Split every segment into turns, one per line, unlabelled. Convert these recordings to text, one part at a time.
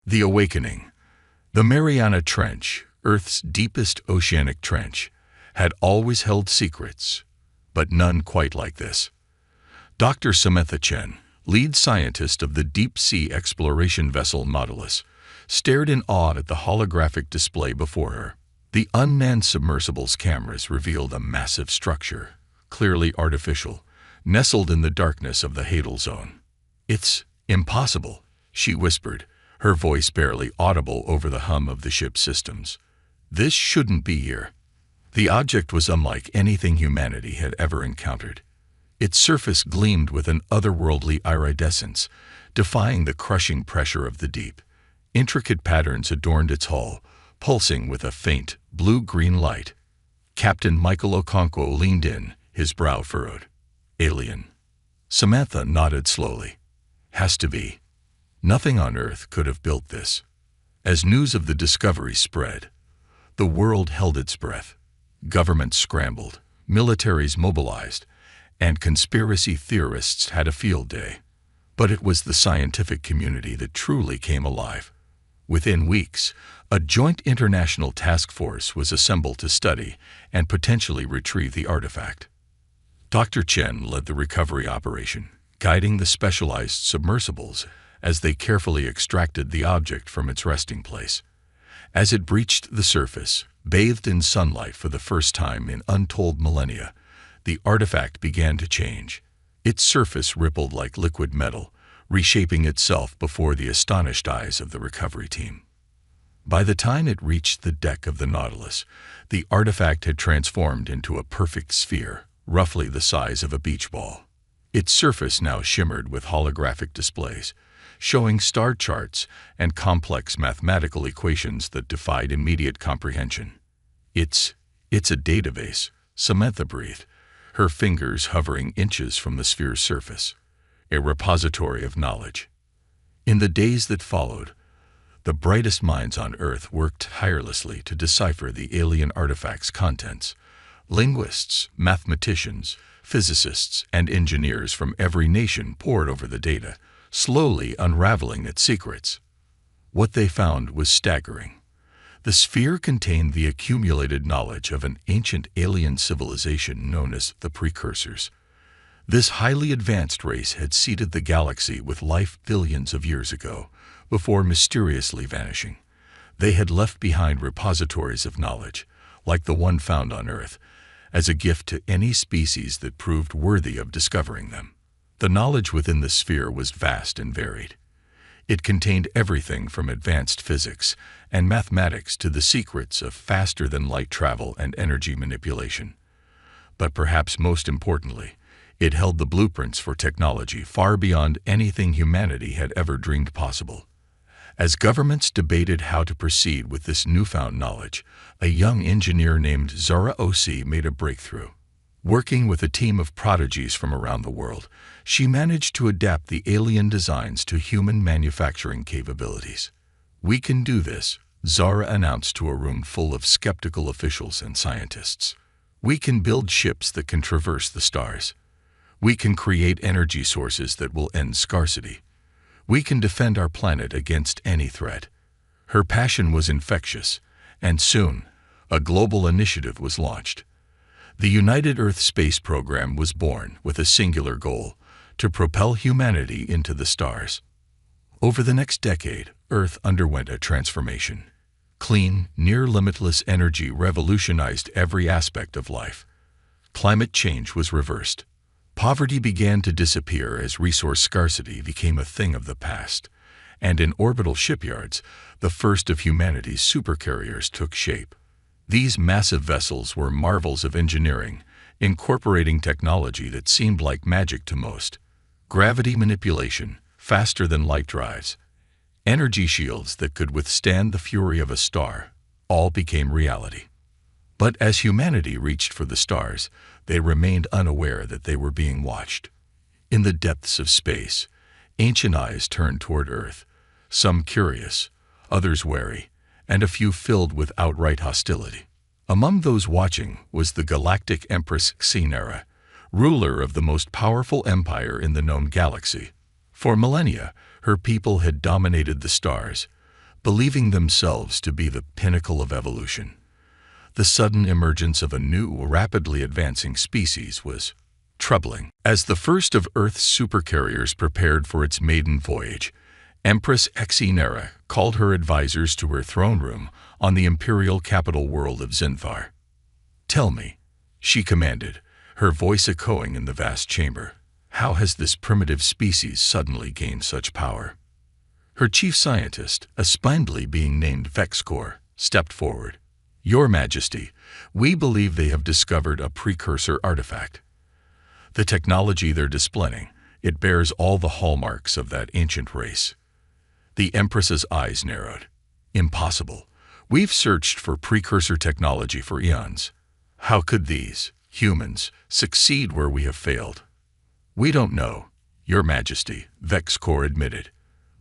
The Awakening. The Mariana Trench, Earth's deepest oceanic trench, had always held secrets, but none quite like this. Dr. Samantha Chen, lead scientist of the deep-sea exploration vessel Nautilus, stared in awe at the holographic display before her. The unmanned submersible's cameras revealed a massive structure, clearly artificial, nestled in the darkness of the Hadal Zone. "It's impossible," she whispered, her voice barely audible over the hum of the ship's systems. "This shouldn't be here." The object was unlike anything humanity had ever encountered. Its surface gleamed with an otherworldly iridescence, defying the crushing pressure of the deep. Intricate patterns adorned its hull, pulsing with a faint, blue-green light. Captain Michael Okonkwo leaned in, his brow furrowed. "Alien." Samantha nodded slowly. "Has to be. Nothing on Earth could have built this." As news of the discovery spread, the world held its breath. Governments scrambled, militaries mobilized, and conspiracy theorists had a field day. But it was the scientific community that truly came alive. Within weeks, a joint international task force was assembled to study and potentially retrieve the artifact. Dr. Chen led the recovery operation, guiding the specialized submersibles as they carefully extracted the object from its resting place. As it breached the surface, bathed in sunlight for the first time in untold millennia, the artifact began to change. Its surface rippled like liquid metal, reshaping itself before the astonished eyes of the recovery team. By the time it reached the deck of the Nautilus, the artifact had transformed into a perfect sphere, roughly the size of a beach ball. Its surface now shimmered with holographic displays, showing star charts and complex mathematical equations that defied immediate comprehension. It's a database," Samantha breathed, her fingers hovering inches from the sphere's surface. "A repository of knowledge." In the days that followed, the brightest minds on Earth worked tirelessly to decipher the alien artifact's contents. Linguists, mathematicians, physicists, and engineers from every nation pored over the data, slowly unraveling its secrets. What they found was staggering. The sphere contained the accumulated knowledge of an ancient alien civilization known as the Precursors. This highly advanced race had seeded the galaxy with life billions of years ago, before mysteriously vanishing. They had left behind repositories of knowledge, like the one found on Earth, as a gift to any species that proved worthy of discovering them. The knowledge within the sphere was vast and varied. It contained everything from advanced physics and mathematics to the secrets of faster-than-light travel and energy manipulation. But perhaps most importantly, it held the blueprints for technology far beyond anything humanity had ever dreamed possible. As governments debated how to proceed with this newfound knowledge, a young engineer named Zara Osi made a breakthrough. Working with a team of prodigies from around the world, she managed to adapt the alien designs to human manufacturing capabilities. "We can do this," Zara announced to a room full of skeptical officials and scientists. "We can build ships that can traverse the stars. We can create energy sources that will end scarcity. We can defend our planet against any threat." Her passion was infectious, and soon, a global initiative was launched. The United Earth Space Program was born with a singular goal: to propel humanity into the stars. Over the next decade, Earth underwent a transformation. Clean, near-limitless energy revolutionized every aspect of life. Climate change was reversed. Poverty began to disappear as resource scarcity became a thing of the past. And in orbital shipyards, the first of humanity's supercarriers took shape. These massive vessels were marvels of engineering, incorporating technology that seemed like magic to most. Gravity manipulation, faster-than-light drives, energy shields that could withstand the fury of a star, all became reality. But as humanity reached for the stars, they remained unaware that they were being watched. In the depths of space, ancient eyes turned toward Earth, some curious, others wary, and a few filled with outright hostility. Among those watching was the galactic Empress Xenera, ruler of the most powerful empire in the known galaxy. For millennia, her people had dominated the stars, believing themselves to be the pinnacle of evolution. The sudden emergence of a new, rapidly advancing species was troubling. As the first of Earth's supercarriers prepared for its maiden voyage, Empress Xenera called her advisors to her throne room on the imperial capital world of Zinfar. "Tell me," she commanded, her voice echoing in the vast chamber, "how has this primitive species suddenly gained such power?" Her chief scientist, a spindly being named Vexcor, stepped forward. "Your Majesty, we believe they have discovered a precursor artifact. The technology they're displaying, it bears all the hallmarks of that ancient race." The Empress's eyes narrowed. "Impossible. We've searched for precursor technology for eons. How could these, humans, succeed where we have failed?" "We don't know, Your Majesty," Vexcor admitted.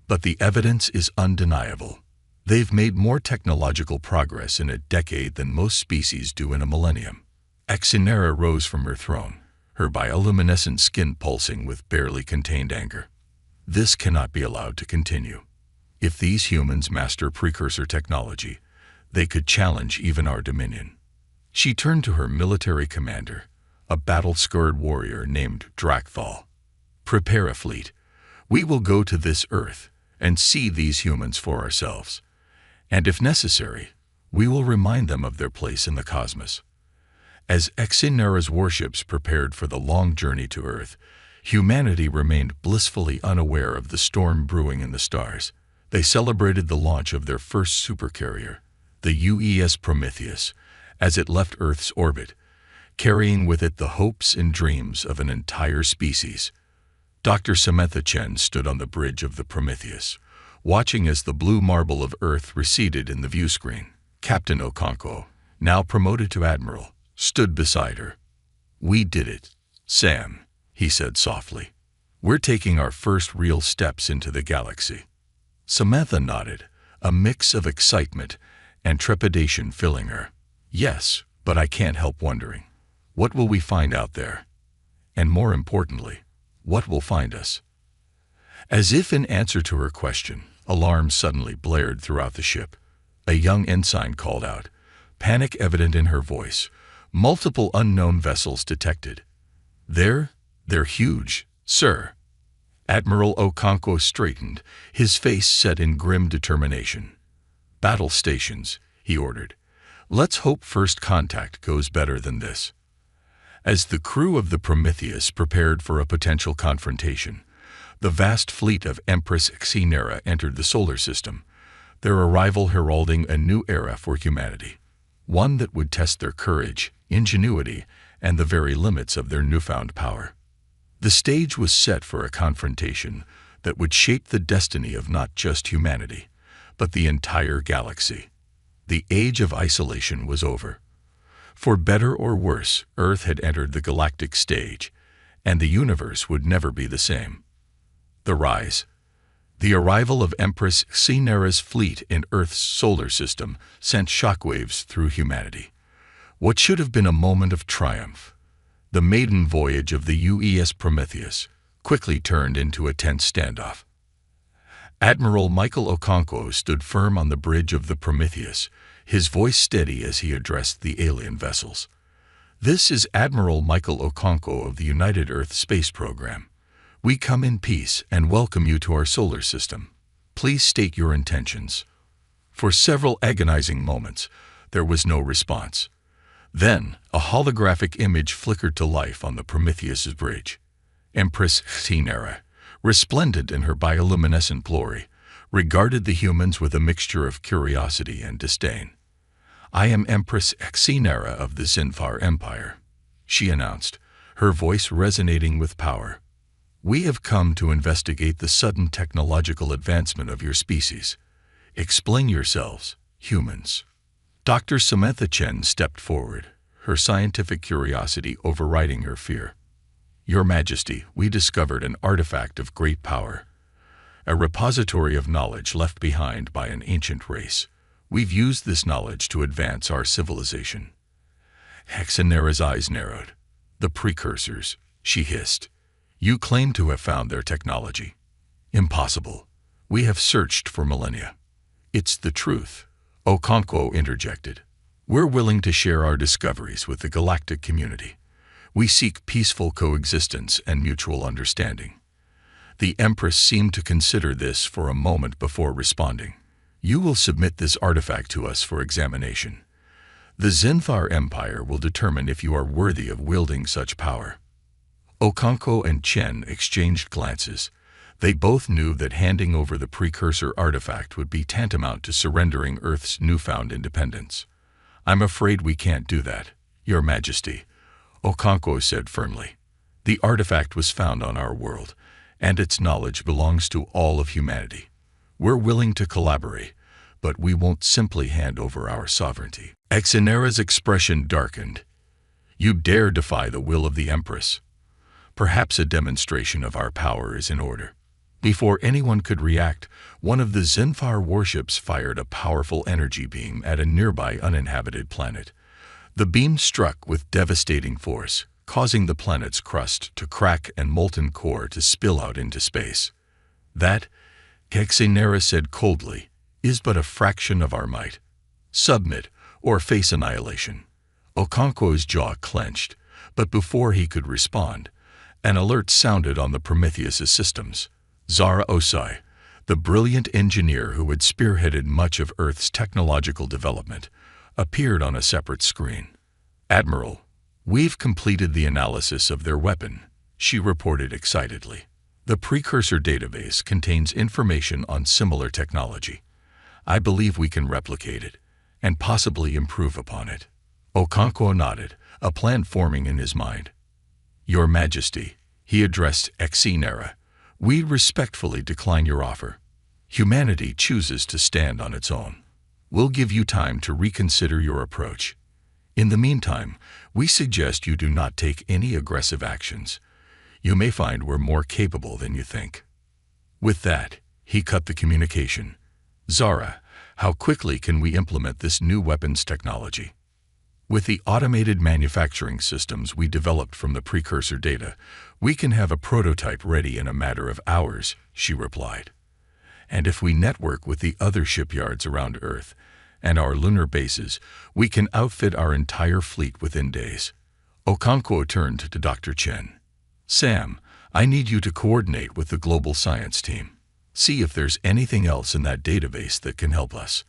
"But the evidence is undeniable. They've made more technological progress in a decade than most species do in a millennium." Xenera rose from her throne, her bioluminescent skin pulsing with barely contained anger. "This cannot be allowed to continue. If these humans master precursor technology, they could challenge even our dominion." She turned to her military commander, a battle-scarred warrior named Drakthal. "Prepare a fleet. We will go to this Earth and see these humans for ourselves. And if necessary, we will remind them of their place in the cosmos." As Xenera's warships prepared for the long journey to Earth, humanity remained blissfully unaware of the storm brewing in the stars. They celebrated the launch of their first supercarrier, the UES Prometheus, as it left Earth's orbit, carrying with it the hopes and dreams of an entire species. Dr. Samantha Chen stood on the bridge of the Prometheus, watching as the blue marble of Earth receded in the view screen. Captain Okonkwo, now promoted to admiral, stood beside her. "We did it, Sam," he said softly. "We're taking our first real steps into the galaxy." Samantha nodded, a mix of excitement and trepidation filling her. "Yes, but I can't help wondering, what will we find out there? And more importantly, what will find us?" As if in answer to her question, alarms suddenly blared throughout the ship. A young ensign called out, panic evident in her voice. "Multiple unknown vessels detected." They're huge, sir." Admiral Okonkwo straightened, his face set in grim determination. "Battle stations," he ordered. "Let's hope first contact goes better than this." As the crew of the Prometheus prepared for a potential confrontation, the vast fleet of Empress Xenera entered the solar system, their arrival heralding a new era for humanity, one that would test their courage, ingenuity, and the very limits of their newfound power. The stage was set for a confrontation that would shape the destiny of not just humanity, but the entire galaxy. The age of isolation was over. For better or worse, Earth had entered the galactic stage, and the universe would never be the same. The rise. The arrival of Empress Xenera's fleet in Earth's solar system sent shockwaves through humanity. What should have been a moment of triumph, the maiden voyage of the UES Prometheus, quickly turned into a tense standoff. Admiral Michael Okonkwo stood firm on the bridge of the Prometheus, his voice steady as he addressed the alien vessels. "This is Admiral Michael Okonkwo of the United Earth Space Program. We come in peace and welcome you to our solar system. Please state your intentions." For several agonizing moments, there was no response. Then, a holographic image flickered to life on the Prometheus's bridge. Empress Xenera, resplendent in her bioluminescent glory, regarded the humans with a mixture of curiosity and disdain. "I am Empress Xenera of the Zinfar Empire," she announced, her voice resonating with power. "We have come to investigate the sudden technological advancement of your species. Explain yourselves, humans." Dr. Samantha Chen stepped forward, her scientific curiosity overriding her fear. "Your Majesty, we discovered an artifact of great power, a repository of knowledge left behind by an ancient race. We've used this knowledge to advance our civilization." Xenera's eyes narrowed. "The precursors," she hissed. "You claim to have found their technology." "Impossible. We have searched for millennia. It's the truth, Okonkwo interjected. We're willing to share our discoveries with the galactic community. We seek peaceful coexistence and mutual understanding. The Empress seemed to consider this for a moment before responding. You will submit this artifact to us for examination. The Zinfar Empire will determine if you are worthy of wielding such power. Okonkwo and Chen exchanged glances. They both knew that handing over the precursor artifact would be tantamount to surrendering Earth's newfound independence. I'm afraid we can't do that, Your Majesty, Okonkwo said firmly. The artifact was found on our world, and its knowledge belongs to all of humanity. We're willing to collaborate, but we won't simply hand over our sovereignty. Exinera's expression darkened. You dare defy the will of the Empress. Perhaps a demonstration of our power is in order. Before anyone could react, one of the Zinfar warships fired a powerful energy beam at a nearby uninhabited planet. The beam struck with devastating force, causing the planet's crust to crack and molten core to spill out into space. That, Exinera said coldly, is but a fraction of our might. Submit, or face annihilation. Okonkwo's jaw clenched, but before he could respond, an alert sounded on the Prometheus' systems. Zara Osai, the brilliant engineer who had spearheaded much of Earth's technological development, appeared on a separate screen. Admiral, we've completed the analysis of their weapon, she reported excitedly. The precursor database contains information on similar technology. I believe we can replicate it, and possibly improve upon it. Okonkwo nodded, a plan forming in his mind. Your Majesty, he addressed Exinera, we respectfully decline your offer. Humanity chooses to stand on its own. We'll give you time to reconsider your approach. In the meantime, we suggest you do not take any aggressive actions. You may find we're more capable than you think. With that, he cut the communication. Zara, how quickly can we implement this new weapons technology? With the automated manufacturing systems we developed from the precursor data, we can have a prototype ready in a matter of hours, she replied. And if we network with the other shipyards around Earth and our lunar bases, we can outfit our entire fleet within days. Okonkwo turned to Dr. Chen. Sam, I need you to coordinate with the global science team. See if there's anything else in that database that can help us.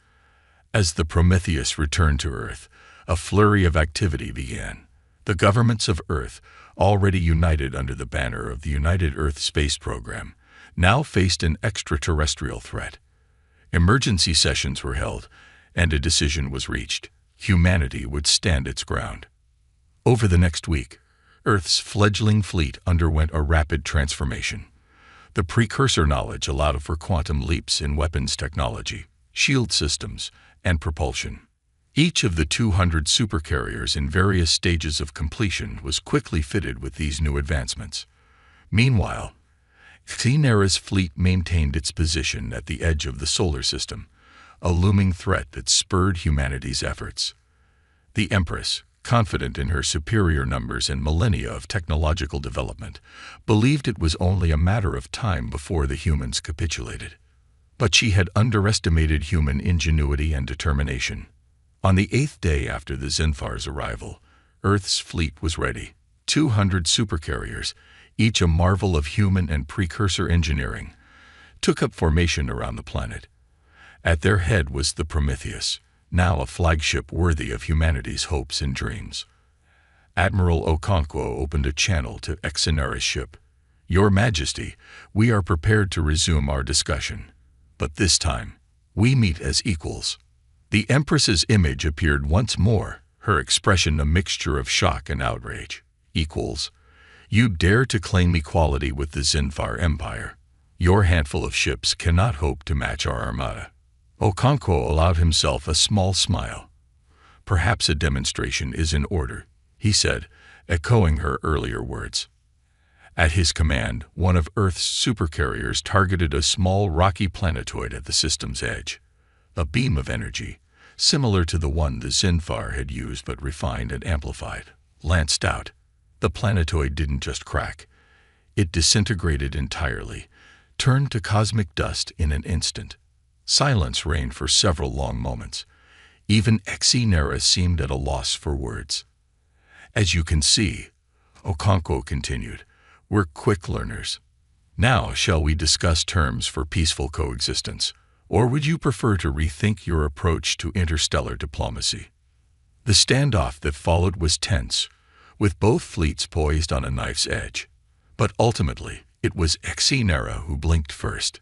As the Prometheus returned to Earth, a flurry of activity began. The governments of Earth, already united under the banner of the United Earth Space Program, now faced an extraterrestrial threat. Emergency sessions were held, and a decision was reached. Humanity would stand its ground. Over the next week, Earth's fledgling fleet underwent a rapid transformation. The precursor knowledge allowed for quantum leaps in weapons technology, shield systems, and propulsion. Each of the 200 supercarriers in various stages of completion was quickly fitted with these new advancements. Meanwhile, Exinera's fleet maintained its position at the edge of the solar system, a looming threat that spurred humanity's efforts. The Empress, confident in her superior numbers and millennia of technological development, believed it was only a matter of time before the humans capitulated. But she had underestimated human ingenuity and determination. On the 8th day after the Zinfar's arrival, Earth's fleet was ready. 200 supercarriers, each a marvel of human and precursor engineering, took up formation around the planet. At their head was the Prometheus, now a flagship worthy of humanity's hopes and dreams. Admiral Okonkwo opened a channel to Exinera's ship. Your Majesty, we are prepared to resume our discussion. But this time, we meet as equals. The Empress's image appeared once more, her expression a mixture of shock and outrage. Equals. You dare to claim equality with the Zinfar Empire. Your handful of ships cannot hope to match our armada. Okonkwo allowed himself a small smile. Perhaps a demonstration is in order, he said, echoing her earlier words. At his command, one of Earth's supercarriers targeted a small rocky planetoid at the system's edge. A beam of energy, similar to the one the Zinfar had used but refined and amplified, lanced out. The planetoid didn't just crack. It disintegrated entirely, turned to cosmic dust in an instant. Silence reigned for several long moments. Even HFY seemed at a loss for words. "As you can see," Okonkwo continued, "we're quick learners. Now, shall we discuss terms for peaceful coexistence, or would you prefer to rethink your approach to interstellar diplomacy?" The standoff that followed was tense, with both fleets poised on a knife's edge. But ultimately, it was HFY who blinked first.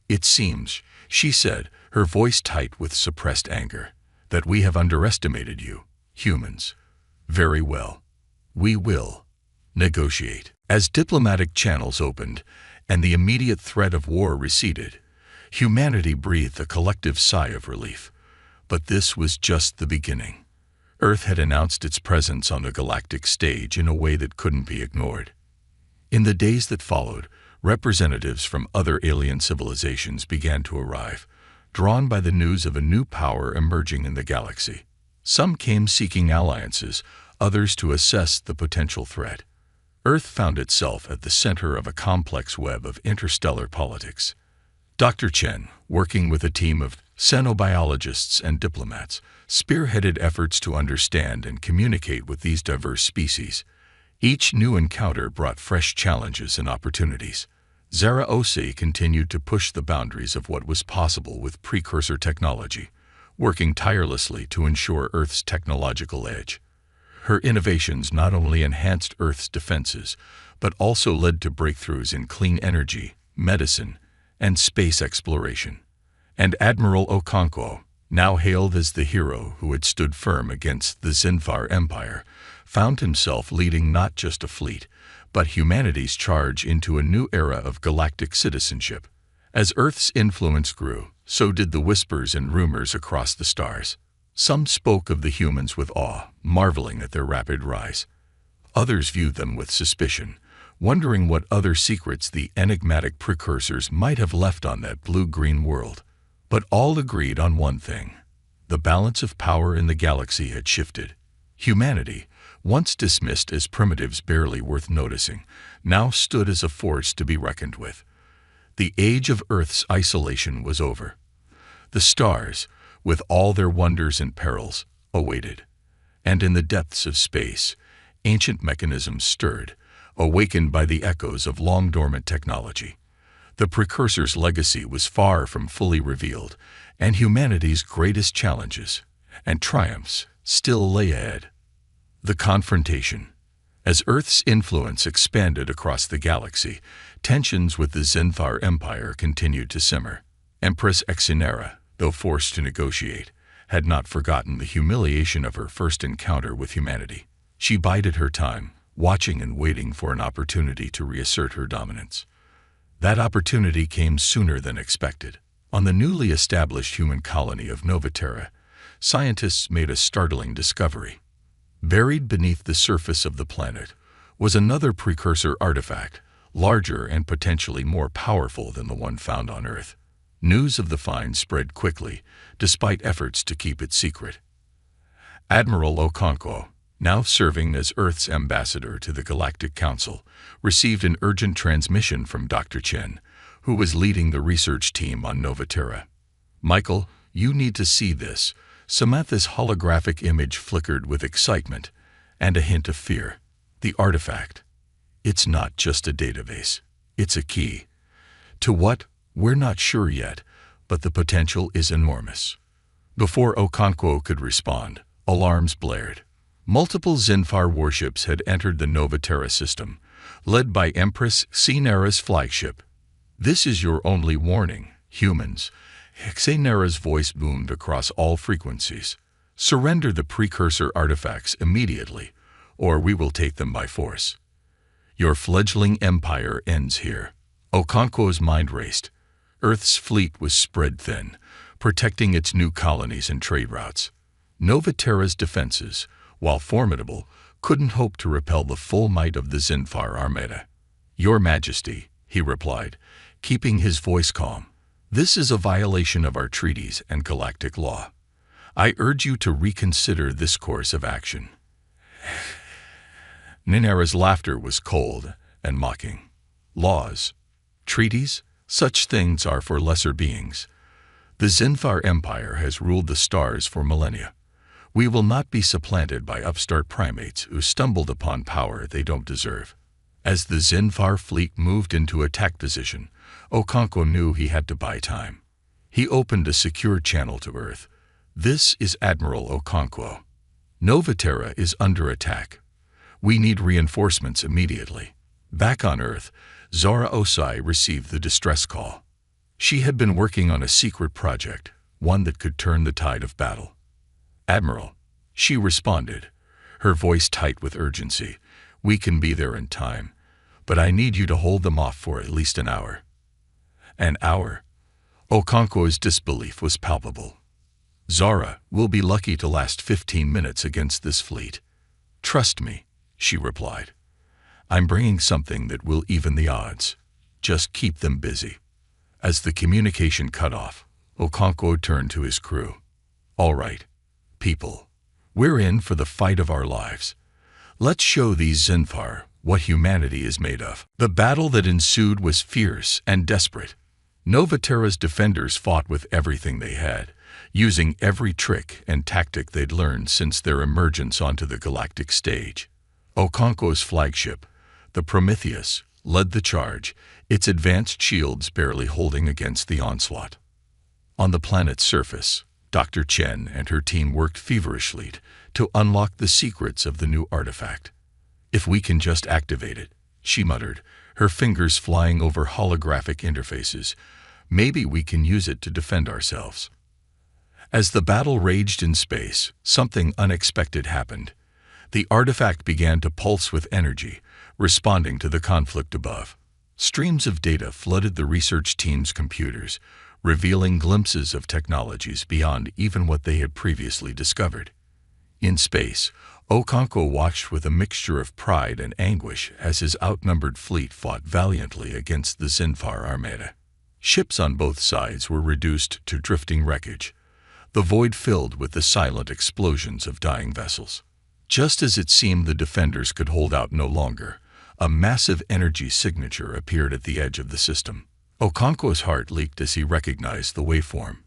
"It seems," she said, her voice tight with suppressed anger, "that we have underestimated you, humans. Very well. We will negotiate." As diplomatic channels opened and the immediate threat of war receded, humanity breathed a collective sigh of relief. But this was just the beginning. Earth had announced its presence on the galactic stage in a way that couldn't be ignored. In the days that followed, representatives from other alien civilizations began to arrive, drawn by the news of a new power emerging in the galaxy. Some came seeking alliances, others to assess the potential threat. Earth found itself at the center of a complex web of interstellar politics. Dr. Chen, working with a team of xenobiologists and diplomats, spearheaded efforts to understand and communicate with these diverse species. Each new encounter brought fresh challenges and opportunities. Zara Ose continued to push the boundaries of what was possible with precursor technology, working tirelessly to ensure Earth's technological edge. Her innovations not only enhanced Earth's defenses, but also led to breakthroughs in clean energy, medicine, and space exploration. And Admiral Okonkwo, now hailed as the hero who had stood firm against the Zinfar Empire, found himself leading not just a fleet, but humanity's charge into a new era of galactic citizenship. As Earth's influence grew, so did the whispers and rumors across the stars. Some spoke of the humans with awe, marveling at their rapid rise. Others viewed them with suspicion, wondering what other secrets the enigmatic precursors might have left on that blue-green world. But all agreed on one thing: the balance of power in the galaxy had shifted. Humanity, once dismissed as primitives barely worth noticing, now stood as a force to be reckoned with. The age of Earth's isolation was over. The stars, with all their wonders and perils, awaited. And in the depths of space, ancient mechanisms stirred, awakened by the echoes of long-dormant technology. The precursor's legacy was far from fully revealed, and humanity's greatest challenges and triumphs still lay ahead. The confrontation. As Earth's influence expanded across the galaxy, tensions with the Zinfar Empire continued to simmer. Empress HFY, though forced to negotiate, had not forgotten the humiliation of her first encounter with humanity. She bided her time, watching and waiting for an opportunity to reassert her dominance. That opportunity came sooner than expected. On the newly established human colony of Novaterra, scientists made a startling discovery. Buried beneath the surface of the planet was another precursor artifact, larger and potentially more powerful than the one found on Earth. News of the find spread quickly, despite efforts to keep it secret. Admiral Okonkwo, now serving as Earth's ambassador to the Galactic Council, received an urgent transmission from Dr. Chen, who was leading the research team on Novaterra. "Michael, you need to see this." Samantha's holographic image flickered with excitement and a hint of fear. "The artifact. It's not just a database. It's a key. To what? We're not sure yet, but the potential is enormous." Before Okonkwo could respond, alarms blared. Multiple Zinfar warships had entered the Novaterra system, led by Empress HFY's flagship. "This is your only warning, humans." HFY's voice boomed across all frequencies. "Surrender the precursor artifacts immediately, or we will take them by force. Your fledgling empire ends here." Okonkwo's mind raced. Earth's fleet was spread thin, protecting its new colonies and trade routes. Novaterra's defenses, while formidable, couldn't hope to repel the full might of the Zinfar Armada. "Your Majesty," he replied, keeping his voice calm, "this is a violation of our treaties and galactic law. I urge you to reconsider this course of action." Ninara's laughter was cold and mocking. "Laws? Treaties? Such things are for lesser beings. The Zinfar Empire has ruled the stars for millennia. We will not be supplanted by upstart primates who stumbled upon power they don't deserve. As the Zinfar fleet moved into attack position, Okonkwo knew he had to buy time. He opened a secure channel to Earth. "This is Admiral Okonkwo. Novaterra is under attack. We need reinforcements immediately." Back on Earth, Zora Osai received the distress call. She had been working on a secret project, one that could turn the tide of battle. "Admiral," she responded, her voice tight with urgency, "we can be there in time, but I need you to hold them off for at least an hour." An hour? Okonkwo's disbelief was palpable. "Zara, we'll be lucky to last 15 minutes against this fleet." "Trust me," she replied. "I'm bringing something that will even the odds. Just keep them busy." As the communication cut off, Okonkwo turned to his crew. "All right, people, we're in for the fight of our lives. Let's show these Zinfar what humanity is made of." The battle that ensued was fierce and desperate. Novaterra's defenders fought with everything they had, using every trick and tactic they'd learned since their emergence onto the galactic stage. Okonkwo's flagship, the Prometheus, led the charge, its advanced shields barely holding against the onslaught. On the planet's surface, Dr. Chen and her team worked feverishly to unlock the secrets of the new artifact. "If we can just activate it," she muttered, her fingers flying over holographic interfaces, "maybe we can use it to defend ourselves." As the battle raged in space, something unexpected happened. The artifact began to pulse with energy, responding to the conflict above. Streams of data flooded the research team's computers, revealing glimpses of technologies beyond even what they had previously discovered. In space, Okonkwo watched with a mixture of pride and anguish as his outnumbered fleet fought valiantly against the Zinfar Armada. Ships on both sides were reduced to drifting wreckage, the void filled with the silent explosions of dying vessels. Just as it seemed the defenders could hold out no longer, a massive energy signature appeared at the edge of the system. Okonkwo's heart leaped as he recognized the waveform.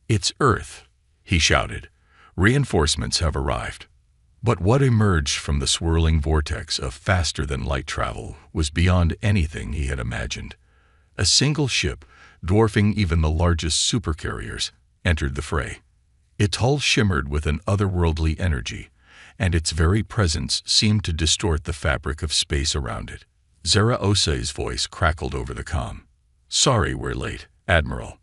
"It's Earth," he shouted. "Reinforcements have arrived." But what emerged from the swirling vortex of faster-than-light travel was beyond anything he had imagined. A single ship, dwarfing even the largest supercarriers, entered the fray. Its hull shimmered with an otherworldly energy, and its very presence seemed to distort the fabric of space around it. Zara Osei's voice crackled over the comm. "Sorry we're late, Admiral.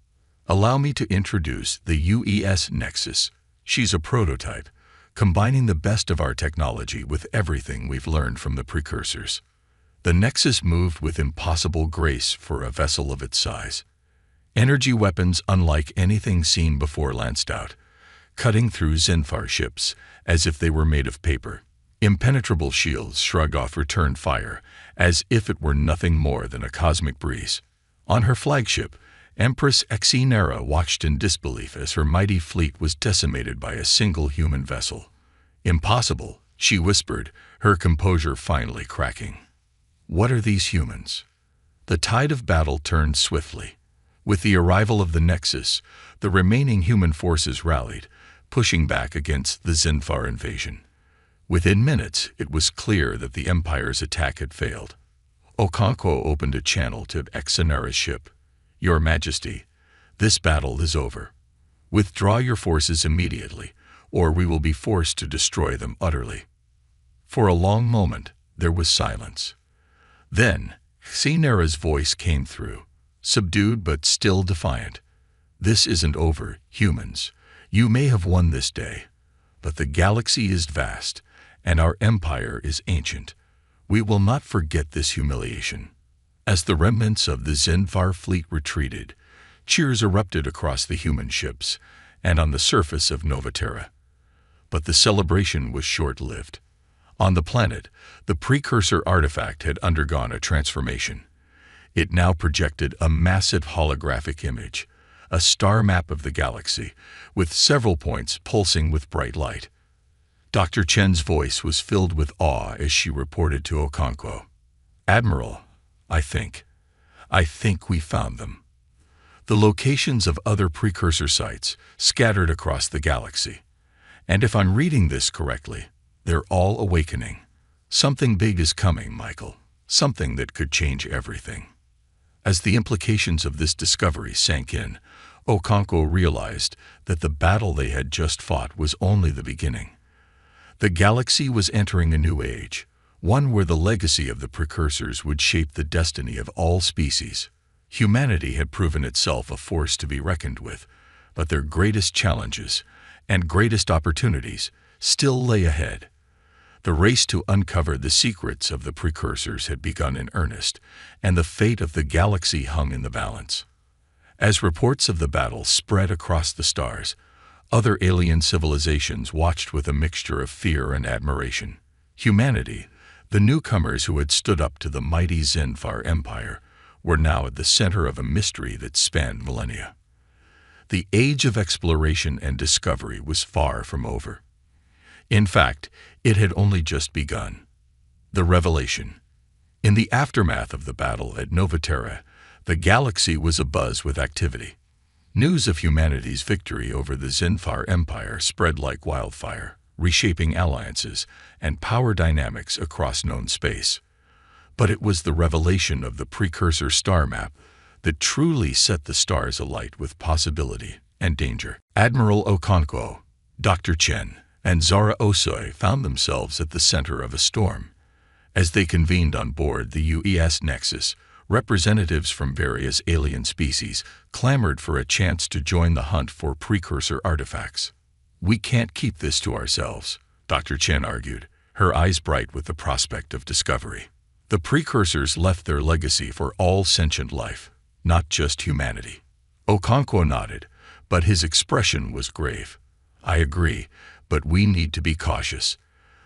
Allow me to introduce the UES Nexus. She's a prototype, combining the best of our technology with everything we've learned from the precursors." The Nexus moved with impossible grace for a vessel of its size. Energy weapons unlike anything seen before lanced out, cutting through Zinfar ships as if they were made of paper. Impenetrable shields shrugged off return fire as if it were nothing more than a cosmic breeze. On her flagship, Empress Exenera watched in disbelief as her mighty fleet was decimated by a single human vessel. "Impossible," she whispered, her composure finally cracking. "What are these humans?" The tide of battle turned swiftly. With the arrival of the Nexus, the remaining human forces rallied, pushing back against the Zinfar invasion. Within minutes, it was clear that the Empire's attack had failed. Okonkwo opened a channel to Exenera's ship. "Your Majesty, this battle is over. Withdraw your forces immediately, or we will be forced to destroy them utterly." For a long moment, there was silence. Then, Exenera's voice came through, subdued but still defiant. "This isn't over, humans. You may have won this day, but the galaxy is vast, and our empire is ancient. We will not forget this humiliation." As the remnants of the Zinfar fleet retreated, cheers erupted across the human ships and on the surface of Novaterra. But the celebration was short-lived. On the planet, the precursor artifact had undergone a transformation. It now projected a massive holographic image, a star map of the galaxy, with several points pulsing with bright light. Dr. Chen's voice was filled with awe as she reported to Okonkwo. "Admiral, I think we found them." the locations of other precursor sites scattered across the galaxy. And if I'm reading this correctly, they're all awakening. Something big is coming, Michael. Something that could change everything. As the implications of this discovery sank in, Okonkwo realized that the battle they had just fought was only the beginning. The galaxy was entering a new age, one where the legacy of the precursors would shape the destiny of all species. Humanity had proven itself a force to be reckoned with, but their greatest challenges and greatest opportunities still lay ahead. The race to uncover the secrets of the precursors had begun in earnest, and the fate of the galaxy hung in the balance. As reports of the battle spread across the stars, other alien civilizations watched with a mixture of fear and admiration. Humanity, the newcomers who had stood up to the mighty Zinfar Empire, were now at the center of a mystery that spanned millennia. The age of exploration and discovery was far from over. In fact, it had only just begun. The revelation. In the aftermath of the battle at Novaterra, the galaxy was abuzz with activity. News of humanity's victory over the Zinfar Empire spread like wildfire, reshaping alliances and power dynamics across known space. But it was the revelation of the precursor star map that truly set the stars alight with possibility and danger. Admiral Okonkwo, Dr. Chen, and Zara Osoi found themselves at the center of a storm. As they convened on board the UES Nexus, representatives from various alien species clamored for a chance to join the hunt for precursor artifacts. "We can't keep this to ourselves," Dr. Chen argued, her eyes bright with the prospect of discovery. The precursors left their legacy for all sentient life, not just humanity. Okonkwo nodded, but his expression was grave. "I agree, but we need to be cautious.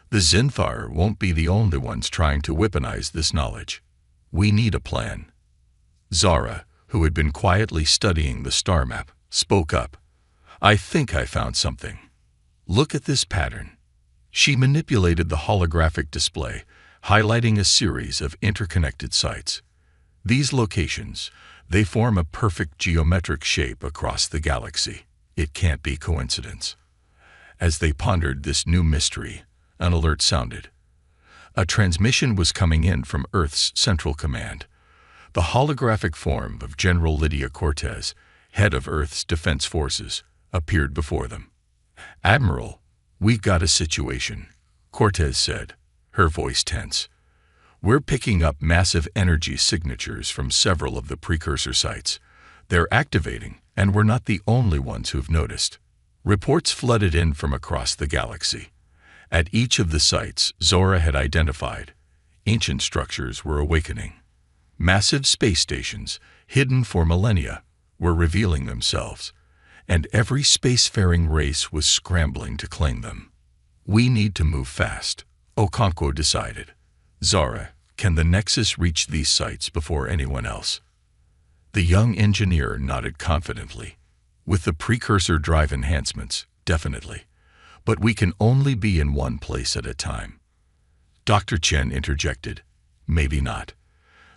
The Zinfar won't be the only ones trying to weaponize this knowledge. We need a plan." Zara, who had been quietly studying the star map, spoke up. "I think I found something. Look at this pattern." She manipulated the holographic display, highlighting a series of interconnected sites. These locations, they form a perfect geometric shape across the galaxy. It can't be coincidence. As they pondered this new mystery, an alert sounded. A transmission was coming in from Earth's Central Command. The holographic form of General Lydia Cortez, head of Earth's Defense Forces, appeared before them. "Admiral, we've got a situation," Cortez said, her voice tense. "We're picking up massive energy signatures from several of the precursor sites. They're activating, and we're not the only ones who've noticed." Reports flooded in from across the galaxy. At each of the sites Zora had identified, ancient structures were awakening. Massive space stations, hidden for millennia, were revealing themselves, and every spacefaring race was scrambling to claim them. "We need to move fast," Okonkwo decided. "Zara, can the Nexus reach these sites before anyone else?" The young engineer nodded confidently. "With the precursor drive enhancements, definitely. But we can only be in one place at a time." Dr. Chen interjected. "Maybe not.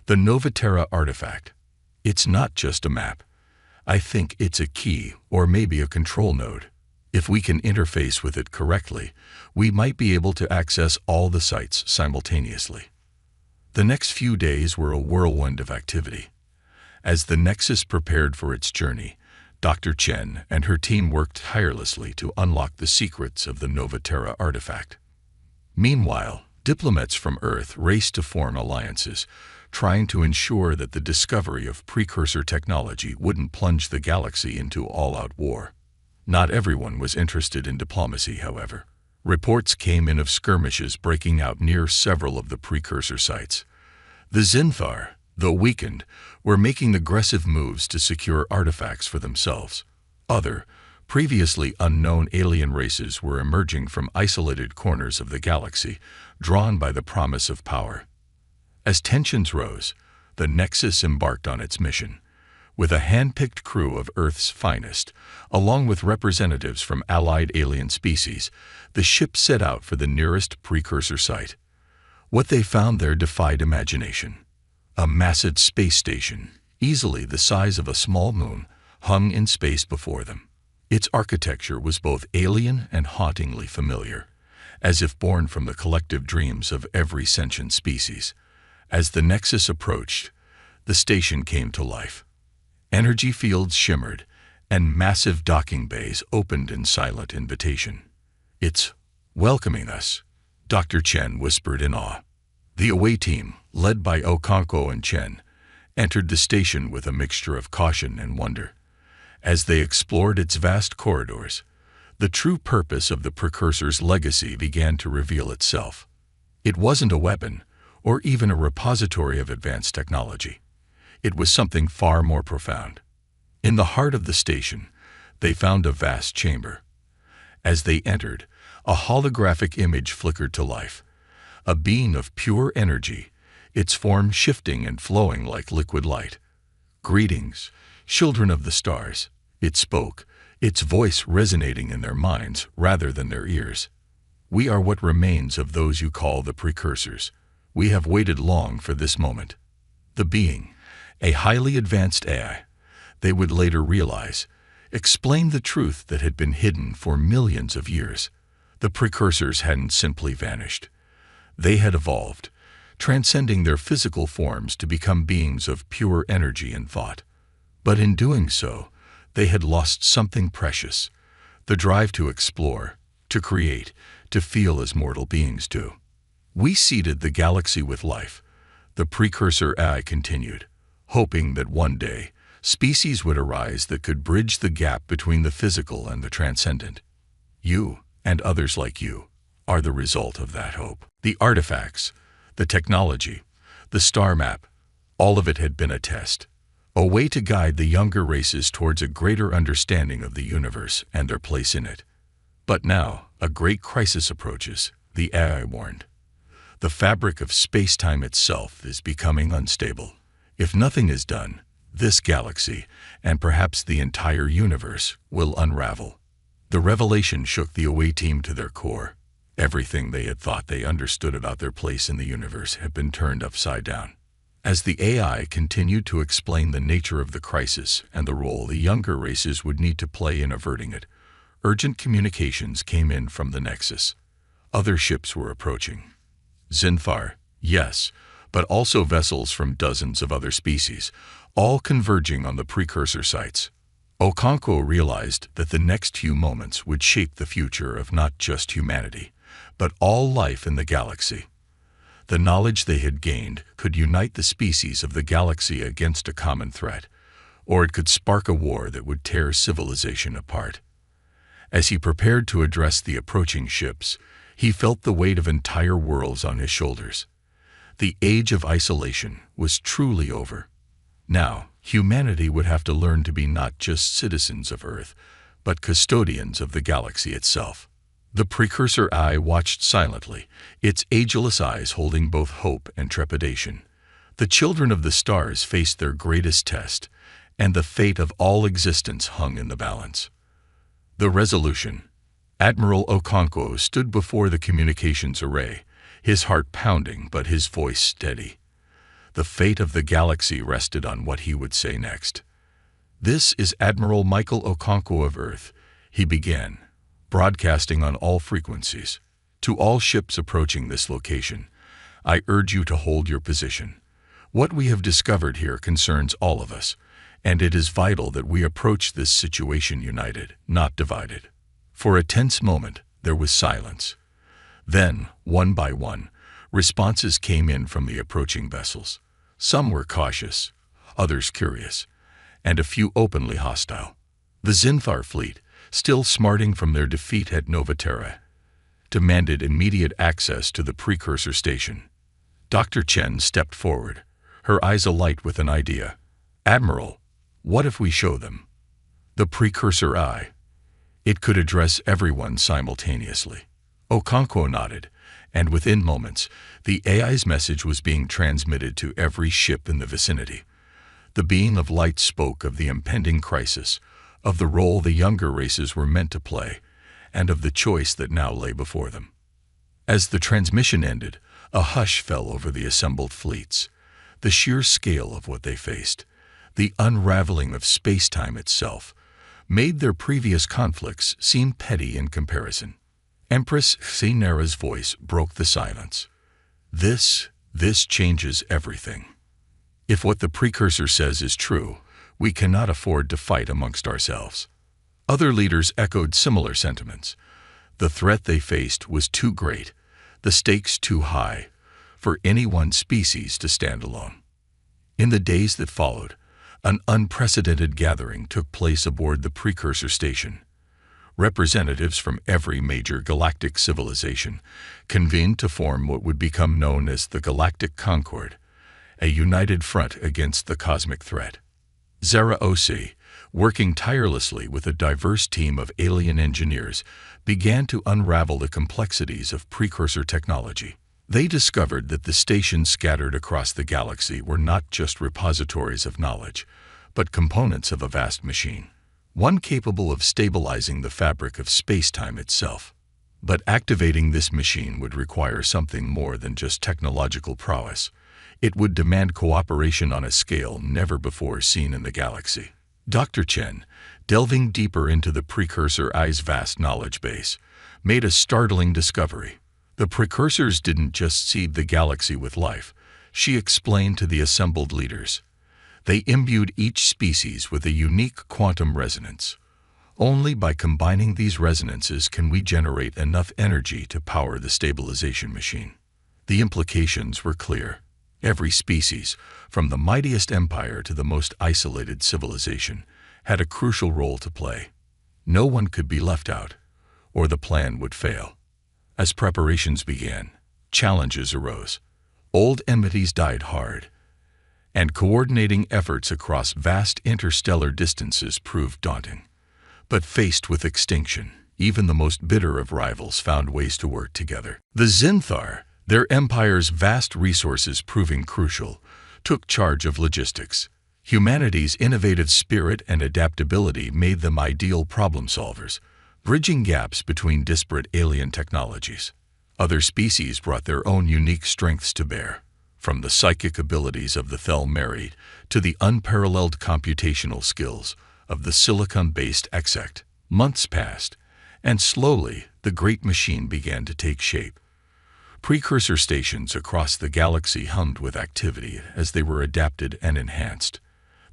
The Novaterra artifact. It's not just a map. I think it's a key or maybe a control node. If we can interface with it correctly, we might be able to access all the sites simultaneously." The next few days were a whirlwind of activity. As the Nexus prepared for its journey, Dr. Chen and her team worked tirelessly to unlock the secrets of the Novaterra artifact. Meanwhile, diplomats from Earth raced to form alliances, trying to ensure that the discovery of precursor technology wouldn't plunge the galaxy into all-out war. Not everyone was interested in diplomacy, however. Reports came in of skirmishes breaking out near several of the precursor sites. The Zinfar, though weakened, were making aggressive moves to secure artifacts for themselves. Other, previously unknown alien races were emerging from isolated corners of the galaxy, drawn by the promise of power. As tensions rose, the Nexus embarked on its mission. With a hand-picked crew of Earth's finest, along with representatives from allied alien species, the ship set out for the nearest precursor site. What they found there defied imagination. A massive space station, easily the size of a small moon, hung in space before them. Its architecture was both alien and hauntingly familiar, as if born from the collective dreams of every sentient species. As the Nexus approached, the station came to life. Energy fields shimmered, and massive docking bays opened in silent invitation. "It's welcoming us," Dr. Chen whispered in awe. The away team, led by Okonkwo and Chen, entered the station with a mixture of caution and wonder. As they explored its vast corridors, the true purpose of the Precursor's legacy began to reveal itself. It wasn't a weapon, or even a repository of advanced technology. It was something far more profound. In the heart of the station, they found a vast chamber. As they entered, a holographic image flickered to life, a being of pure energy, its form shifting and flowing like liquid light. "Greetings, children of the stars," it spoke, its voice resonating in their minds rather than their ears. "We are what remains of those you call the Precursors. We have waited long for this moment." The being, a highly advanced AI, they would later realize, explained the truth that had been hidden for millions of years. The Precursors hadn't simply vanished. They had evolved, transcending their physical forms to become beings of pure energy and thought. But in doing so, they had lost something precious, the drive to explore, to create, to feel as mortal beings do. "We seeded the galaxy with life," the Precursor AI continued, "hoping that one day, species would arise that could bridge the gap between the physical and the transcendent. You, and others like you, are the result of that hope." The artifacts, the technology, the star map, all of it had been a test, a way to guide the younger races towards a greater understanding of the universe and their place in it. But now, a great crisis approaches, the AI warned. The fabric of space-time itself is becoming unstable. If nothing is done, this galaxy, and perhaps the entire universe, will unravel. The revelation shook the away team to their core. Everything they had thought they understood about their place in the universe had been turned upside down. As the AI continued to explain the nature of the crisis and the role the younger races would need to play in averting it, urgent communications came in from the Nexus. Other ships were approaching. Zinthar, yes, but also vessels from dozens of other species, all converging on the Precursor sites. Okonkwo realized that the next few moments would shape the future of not just humanity, but all life in the galaxy. The knowledge they had gained could unite the species of the galaxy against a common threat, or it could spark a war that would tear civilization apart. As he prepared to address the approaching ships, he felt the weight of entire worlds on his shoulders. The age of isolation was truly over. Now, humanity would have to learn to be not just citizens of Earth, but custodians of the galaxy itself. The Precursor Eye watched silently, its ageless eyes holding both hope and trepidation. The children of the stars faced their greatest test, and the fate of all existence hung in the balance. The resolution. Admiral Okonkwo stood before the communications array, his heart pounding but his voice steady. The fate of the galaxy rested on what he would say next. "This is Admiral Michael Okonkwo of Earth," he began, broadcasting on all frequencies. "To all ships approaching this location, I urge you to hold your position. What we have discovered here concerns all of us, and it is vital that we approach this situation united, not divided." For a tense moment, there was silence. Then, one by one, responses came in from the approaching vessels. Some were cautious, others curious, and a few openly hostile. The Zinthar fleet, still smarting from their defeat at Novaterra, demanded immediate access to the Precursor station. Dr. Chen stepped forward, her eyes alight with an idea. "Admiral, what if we show them?" The Precursor Eye. It could address everyone simultaneously. Okonkwo nodded, and within moments, the AI's message was being transmitted to every ship in the vicinity. The being of light spoke of the impending crisis, of the role the younger races were meant to play, and of the choice that now lay before them. As the transmission ended, a hush fell over the assembled fleets. The sheer scale of what they faced, The unraveling of space-time itself made their previous conflicts seem petty in comparison. Empress Xenera's voice broke the silence. This changes everything. If what the precursor says is true, we cannot afford to fight amongst ourselves. Other leaders echoed similar sentiments. The threat they faced was too great, the stakes too high, for any one species to stand alone. In the days that followed, an unprecedented gathering took place aboard the precursor station. Representatives from every major galactic civilization convened to form what would become known as the Galactic Concord, a united front against the cosmic threat. Zara Osi, working tirelessly with a diverse team of alien engineers, began to unravel the complexities of precursor technology. They discovered that the stations scattered across the galaxy were not just repositories of knowledge, but components of a vast machine, one capable of stabilizing the fabric of space-time itself. But activating this machine would require something more than just technological prowess. It would demand cooperation on a scale never before seen in the galaxy. Dr. Chen, delving deeper into the Precursor Eye's vast knowledge base, made a startling discovery. The precursors didn't just seed the galaxy with life, she explained to the assembled leaders. They imbued each species with a unique quantum resonance. Only by combining these resonances can we generate enough energy to power the stabilization machine. The implications were clear. Every species, from the mightiest empire to the most isolated civilization, had a crucial role to play. No one could be left out, or the plan would fail. As preparations began, challenges arose. Old enmities died hard, and coordinating efforts across vast interstellar distances proved daunting. But faced with extinction, even the most bitter of rivals found ways to work together. The Zinthar, their empire's vast resources proving crucial, took charge of logistics. Humanity's innovative spirit and adaptability made them ideal problem solvers, bridging gaps between disparate alien technologies. Other species brought their own unique strengths to bear, from the psychic abilities of the Thel-Meri to the unparalleled computational skills of the silicon-based Exect. Months passed, and slowly the great machine began to take shape. Precursor stations across the galaxy hummed with activity as they were adapted and enhanced.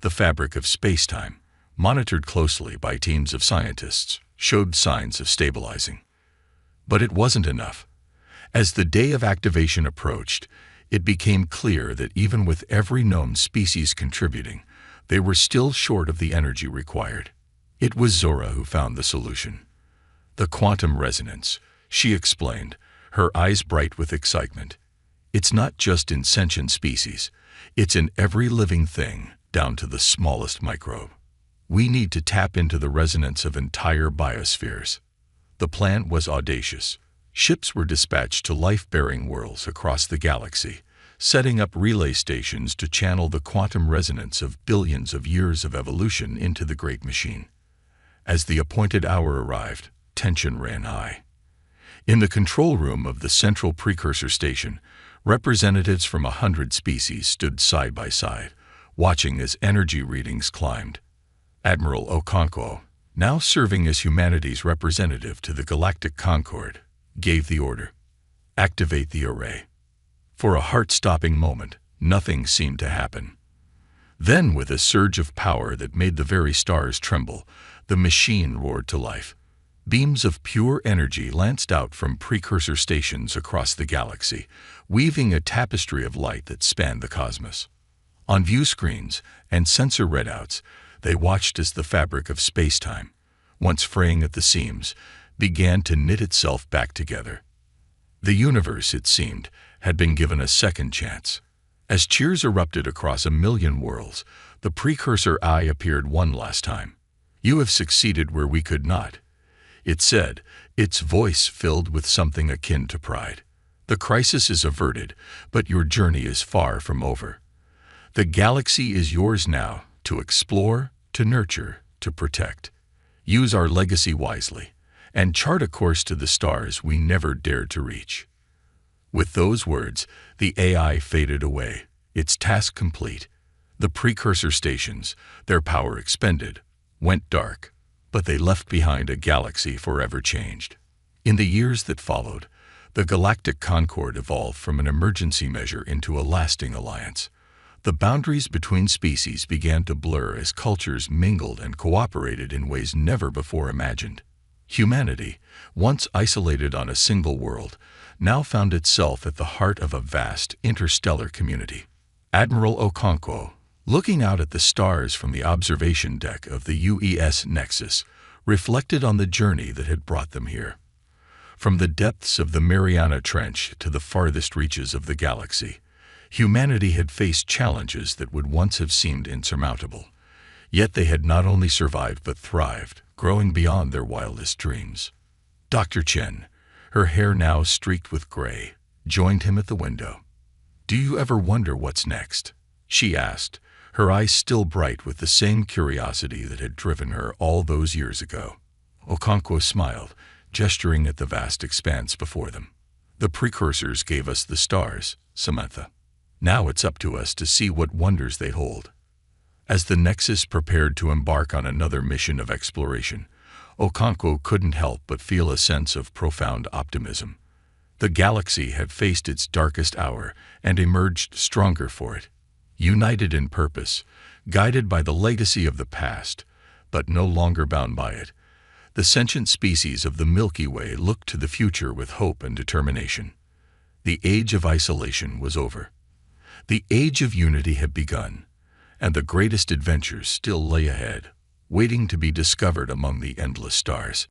The fabric of space-time, monitored closely by teams of scientists, showed signs of stabilizing. But it wasn't enough. As the day of activation approached, it became clear that even with every known species contributing, they were still short of the energy required. It was Zora who found the solution. The quantum resonance, she explained, her eyes bright with excitement. It's not just in sentient species, it's in every living thing, down to the smallest microbe. We need to tap into the resonance of entire biospheres. The plan was audacious. Ships were dispatched to life-bearing worlds across the galaxy, setting up relay stations to channel the quantum resonance of billions of years of evolution into the great machine. As the appointed hour arrived, tension ran high. In the control room of the central precursor station, representatives from 100 species stood side by side, watching as energy readings climbed. Admiral Okonkwo, now serving as humanity's representative to the Galactic Concord, gave the order. Activate the array. For a heart-stopping moment, nothing seemed to happen. Then, with a surge of power that made the very stars tremble, the machine roared to life. Beams of pure energy lanced out from precursor stations across the galaxy, weaving a tapestry of light that spanned the cosmos. On view screens and sensor readouts, they watched as the fabric of space-time, once fraying at the seams, began to knit itself back together. The universe, it seemed, had been given a second chance. As cheers erupted across 1,000,000 worlds, the precursor eye appeared one last time. "You have succeeded where we could not," it said, its voice filled with something akin to pride. "The crisis is averted, but your journey is far from over. The galaxy is yours now, to explore, to nurture, to protect. Use our legacy wisely, and chart a course to the stars we never dared to reach." With those words, the AI faded away, its task complete. The precursor stations, their power expended, went dark, but they left behind a galaxy forever changed. In the years that followed, the galactic concord evolved from an emergency measure into a lasting alliance. The boundaries between species began to blur as cultures mingled and cooperated in ways never before imagined. Humanity, once isolated on a single world, now found itself at the heart of a vast interstellar community. Admiral Okonkwo, looking out at the stars from the observation deck of the UES Nexus, reflected on the journey that had brought them here. From the depths of the Mariana Trench to the farthest reaches of the galaxy, humanity had faced challenges that would once have seemed insurmountable. Yet they had not only survived but thrived, growing beyond their wildest dreams. Dr. Chen, her hair now streaked with gray, joined him at the window. "Do you ever wonder what's next?" she asked, her eyes still bright with the same curiosity that had driven her all those years ago. Okonkwo smiled, gesturing at the vast expanse before them. "The precursors gave us the stars, Samantha. Now it's up to us to see what wonders they hold." As the Nexus prepared to embark on another mission of exploration, Okonkwo couldn't help but feel a sense of profound optimism. The galaxy had faced its darkest hour and emerged stronger for it. United in purpose, guided by the legacy of the past, but no longer bound by it, the sentient species of the Milky Way looked to the future with hope and determination. The age of isolation was over. The age of unity had begun, and the greatest adventures still lay ahead, waiting to be discovered among the endless stars.